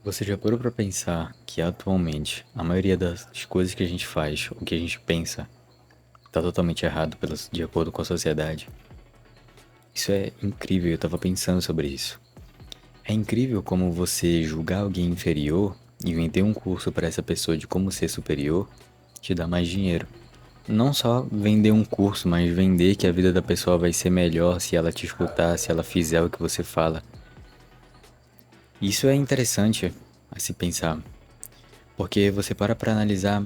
Você já parou pra pensar que atualmente a maioria das coisas que a gente faz, o que a gente pensa, tá totalmente errado de acordo com a sociedade? Isso é incrível, eu tava pensando sobre isso. É incrível como você julgar alguém inferior e vender um curso pra essa pessoa de como ser superior te dá mais dinheiro. Não só vender um curso, mas vender que a vida da pessoa vai ser melhor se ela te escutar, se ela fizer o que você fala. Isso é interessante a se pensar, porque você para pra analisar.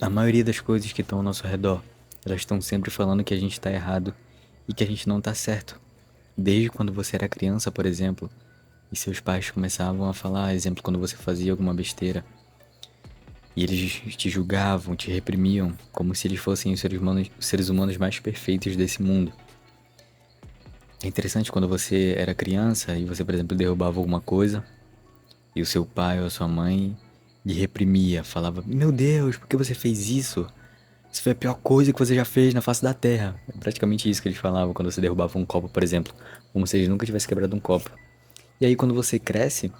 A maioria das coisas que estão ao nosso redor, elas estão sempre falando que a gente está errado e que a gente não está certo. Desde quando você era criança, por exemplo, e seus pais começavam a falar, exemplo, quando você fazia alguma besteira, e eles te julgavam, te reprimiam, como se eles fossem os seres humanos mais perfeitos desse mundo. É interessante quando você era criança e você, por exemplo, derrubava alguma coisa, e o seu pai ou a sua mãe lhe reprimia, falava: Meu Deus, por que você fez isso? Isso foi a pior coisa que você já fez na face da Terra. É praticamente isso que eles falavam quando você derrubava um copo, por exemplo. Como se eles nunca tivessem quebrado um copo. E aí, quando você cresce,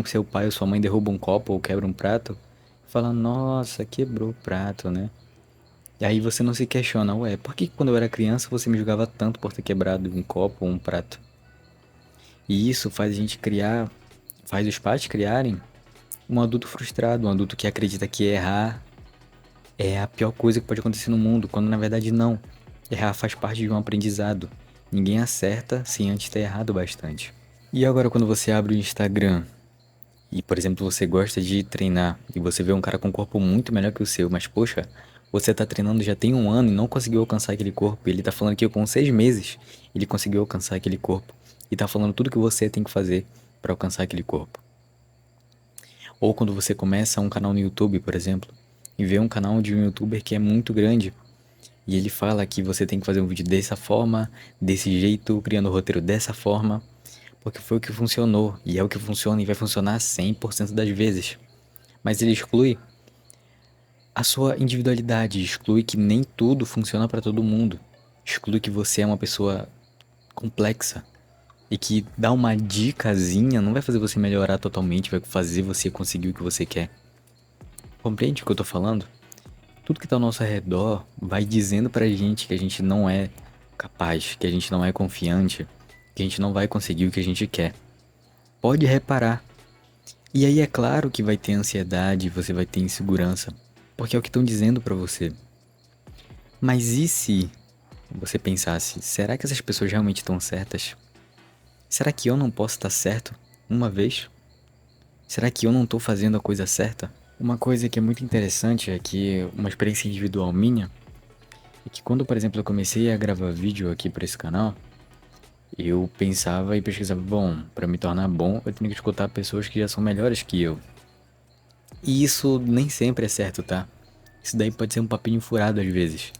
seu pai ou sua mãe derruba um copo ou quebra um prato, fala: Nossa, quebrou o prato, né? E aí você não se questiona: Ué, por que quando eu era criança você me julgava tanto por ter quebrado um copo ou um prato? E isso faz a gente criar, faz os pais criarem um adulto frustrado, um adulto que acredita que errar é a pior coisa que pode acontecer no mundo, quando na verdade não. Errar faz parte de um aprendizado. Ninguém acerta sem antes ter errado bastante. E agora quando você abre o Instagram e, por exemplo, você gosta de treinar e você vê um cara com um corpo muito melhor que o seu, mas poxa, você tá treinando já tem um ano e não conseguiu alcançar aquele corpo. E ele tá falando que com 6 meses ele conseguiu alcançar aquele corpo. E tá falando tudo que você tem que fazer para alcançar aquele corpo. Ou quando você começa um canal no YouTube, por exemplo, e vê um canal de um youtuber que é muito grande. E ele fala que você tem que fazer um vídeo dessa forma, desse jeito, criando o roteiro dessa forma, porque foi o que funcionou, e é o que funciona e vai funcionar 100% das vezes. Mas ele exclui a sua individualidade, exclui que nem tudo funciona para todo mundo, exclui que você é uma pessoa complexa e que dar uma dicasinha não vai fazer você melhorar totalmente, vai fazer você conseguir o que você quer. Compreende o que eu tô falando? Tudo que tá ao nosso redor vai dizendo pra gente que a gente não é capaz, que a gente não é confiante, que a gente não vai conseguir o que a gente quer. Pode reparar. E aí é claro que vai ter ansiedade, você vai ter insegurança, porque é o que estão dizendo pra você. Mas e se você pensasse, será que essas pessoas realmente estão certas? Será que eu não posso estar certo uma vez? Será que eu não tô fazendo a coisa certa? Uma coisa que é muito interessante é que uma experiência individual minha é que quando, por exemplo, eu comecei a gravar vídeo aqui para esse canal, eu pensava e pesquisava, bom, para me tornar bom, eu tenho que escutar pessoas que já são melhores que eu. E isso nem sempre é certo, tá? Isso daí pode ser um papinho furado às vezes.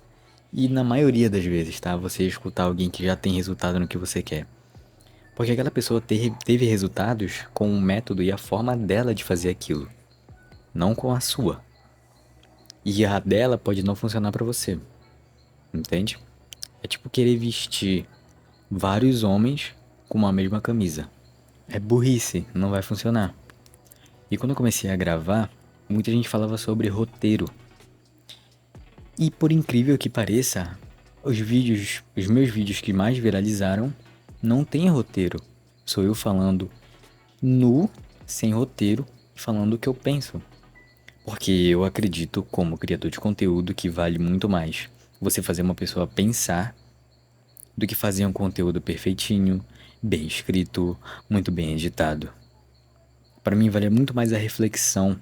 E na maioria das vezes, tá? Você escutar alguém que já tem resultado no que você quer. Porque aquela pessoa teve resultados com o método e a forma dela de fazer aquilo, não com a sua. E a dela pode não funcionar pra você, entende? É tipo querer vestir vários homens com uma mesma camisa. É burrice, não vai funcionar. E quando eu comecei a gravar, muita gente falava sobre roteiro. E por incrível que pareça, os meus vídeos que mais viralizaram, não tem roteiro. Sou eu falando nu, sem roteiro, falando o que eu penso. Porque eu acredito, como criador de conteúdo, que vale muito mais você fazer uma pessoa pensar do que fazer um conteúdo perfeitinho, bem escrito, muito bem editado. Para mim vale muito mais a reflexão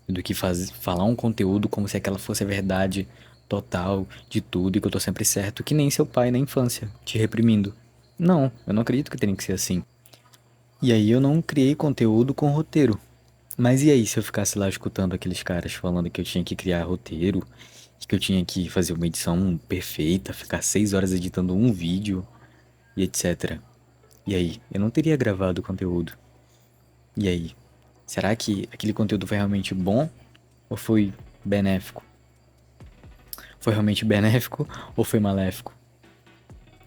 do que falar um conteúdo como se aquela fosse a verdade total de tudo e que eu tô sempre certo, que nem seu pai na infância, te reprimindo. Não, eu não acredito que tenha que ser assim. E aí eu não criei conteúdo com roteiro. Mas e aí se eu ficasse lá escutando aqueles caras falando que eu tinha que criar roteiro, que eu tinha que fazer uma edição perfeita, ficar 6 horas editando um vídeo e etc. E aí, eu não teria gravado o conteúdo. E aí, será que aquele conteúdo foi realmente bom ou foi benéfico? Foi realmente benéfico ou foi maléfico?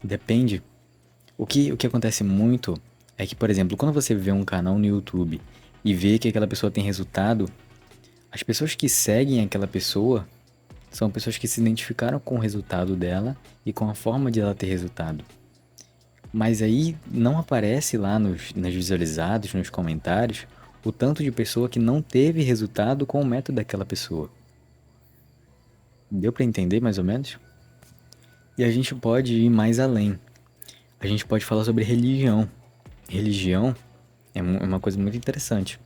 Depende. O que acontece muito é que, por exemplo, quando você vê um canal no YouTube e vê que aquela pessoa tem resultado, as pessoas que seguem aquela pessoa são pessoas que se identificaram com o resultado dela e com a forma de ela ter resultado. Mas aí não aparece lá nas visualizados, nos comentários, o tanto de pessoa que não teve resultado com o método daquela pessoa. Deu para entender mais ou menos? E a gente pode ir mais além. A gente pode falar sobre religião. Religião é uma coisa muito interessante.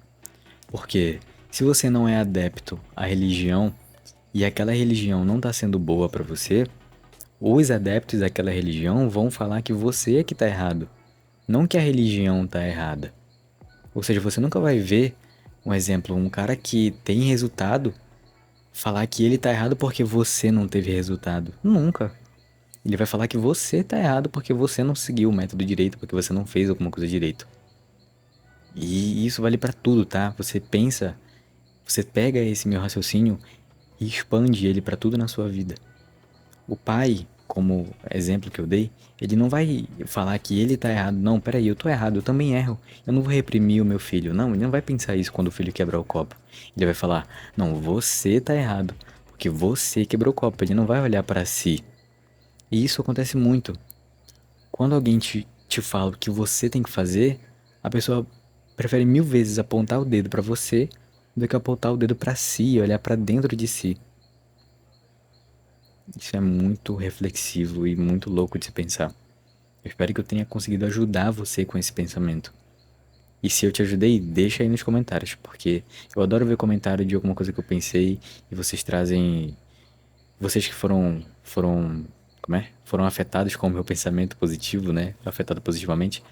Porque se você não é adepto à religião e aquela religião não está sendo boa para você, os adeptos daquela religião vão falar que você é que está errado, não que a religião está errada. Ou seja, você nunca vai ver, um exemplo, um cara que tem resultado falar que ele está errado porque você não teve resultado. Nunca. Ele vai falar que você está errado porque você não seguiu o método direito, porque você não fez alguma coisa direito. E isso vale para tudo, tá? Você pensa, você pega esse meu raciocínio e expande ele para tudo na sua vida. O pai, como exemplo que eu dei, ele não vai falar que ele tá errado. Não, peraí, eu tô errado, eu também erro. Eu não vou reprimir o meu filho. Não, ele não vai pensar isso quando o filho quebrar o copo. Ele vai falar, não, você tá errado, porque você quebrou o copo. Ele não vai olhar para si. E isso acontece muito. Quando alguém te fala o que você tem que fazer, a pessoa prefere 1000 vezes apontar o dedo para você do que apontar o dedo para si e olhar para dentro de si. Isso é muito reflexivo e muito louco de se pensar. Eu espero que eu tenha conseguido ajudar você com esse pensamento. E se eu te ajudei, deixa aí nos comentários, porque eu adoro ver comentário de alguma coisa que eu pensei e vocês trazem. Vocês que como é? Foram afetados com o meu pensamento positivo, né? Afetado positivamente.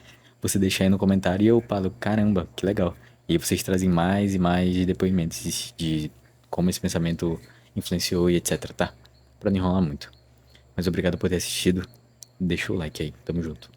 Você deixa aí no comentário e eu falo, caramba, que legal. E aí vocês trazem mais e mais depoimentos de como esse pensamento influenciou e etc, tá? Pra não enrolar muito. Mas obrigado por ter assistido. Deixa o like aí. Tamo junto.